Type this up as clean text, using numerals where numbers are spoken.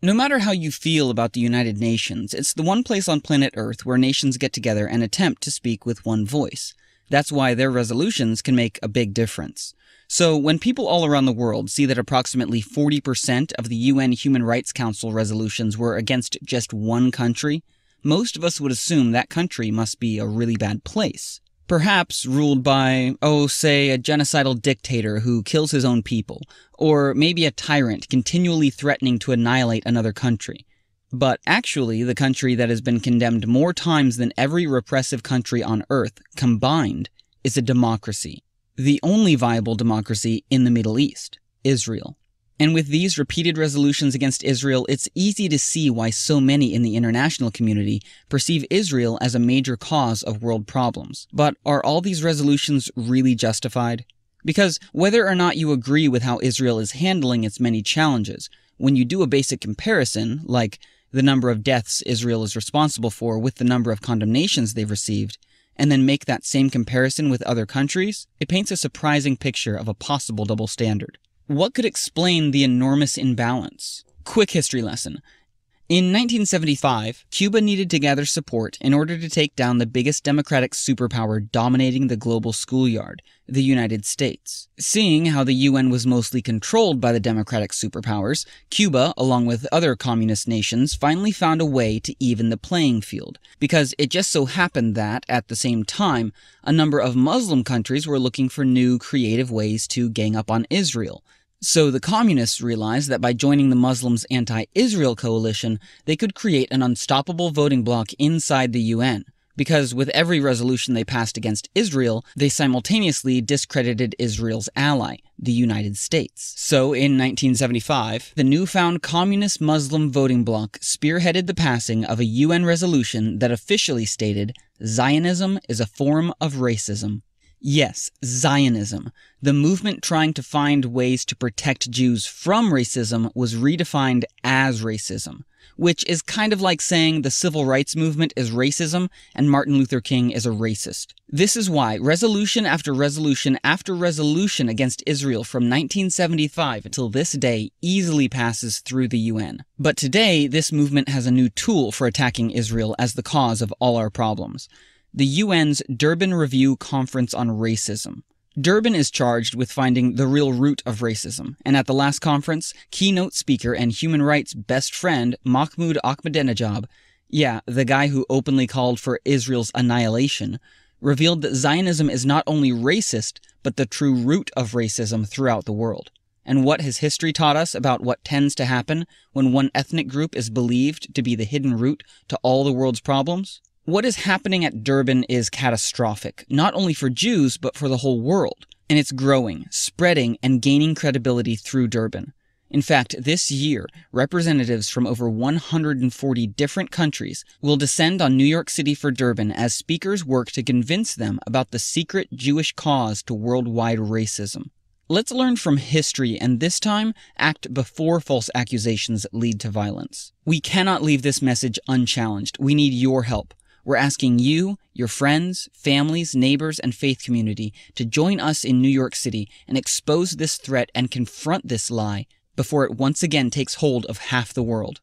No matter how you feel about the United Nations, it's the one place on planet Earth where nations get together and attempt to speak with one voice. That's why their resolutions can make a big difference. So when people all around the world see that approximately 40% of the UN Human Rights Council resolutions were against just one country, most of us would assume that country must be a really bad place. Perhaps ruled by, say, a genocidal dictator who kills his own people, or maybe a tyrant continually threatening to annihilate another country. But actually, the country that has been condemned more times than every repressive country on Earth combined is a democracy. The only viable democracy in the Middle East, Israel. And with these repeated resolutions against Israel, it's easy to see why so many in the international community perceive Israel as a major cause of world problems. But are all these resolutions really justified? Because whether or not you agree with how Israel is handling its many challenges, when you do a basic comparison, like the number of deaths Israel is responsible for with the number of condemnations they've received, and then make that same comparison with other countries, it paints a surprising picture of a possible double standard. What could explain the enormous imbalance? Quick history lesson. In 1975, Cuba needed to gather support in order to take down the biggest democratic superpower dominating the global schoolyard, the United States. Seeing how the UN was mostly controlled by the democratic superpowers, Cuba, along with other communist nations, finally found a way to even the playing field, because it just so happened that, at the same time, a number of Muslim countries were looking for new, creative ways to gang up on Israel. So the communists realized that by joining the Muslims' anti-Israel coalition, they could create an unstoppable voting bloc inside the UN, because with every resolution they passed against Israel, they simultaneously discredited Israel's ally, the United States. So in 1975, the newfound communist Muslim voting bloc spearheaded the passing of a UN resolution that officially stated, "Zionism is a form of racism." Yes, Zionism, the movement trying to find ways to protect Jews from racism, was redefined as racism, which is kind of like saying the civil rights movement is racism and Martin Luther King is a racist. This is why resolution after resolution after resolution against Israel from 1975 until this day easily passes through the UN. But today, this movement has a new tool for attacking Israel as the cause of all our problems. The UN's Durban Review Conference on Racism. Durban is charged with finding the real root of racism, and at the last conference, keynote speaker and human rights best friend Mahmoud Ahmadinejad, the guy who openly called for Israel's annihilation, revealed that Zionism is not only racist, but the true root of racism throughout the world. And what has history taught us about what tends to happen when one ethnic group is believed to be the hidden root to all the world's problems? What is happening at Durban is catastrophic, not only for Jews, but for the whole world. And it's growing, spreading, and gaining credibility through Durban. In fact, this year, representatives from over 140 different countries will descend on New York City for Durban as speakers work to convince them about the secret Jewish cause to worldwide racism. Let's learn from history and this time act before false accusations lead to violence. We cannot leave this message unchallenged. We need your help. We're asking you, your friends, families, neighbors, and faith community to join us in New York City and expose this threat and confront this lie before it once again takes hold of half the world.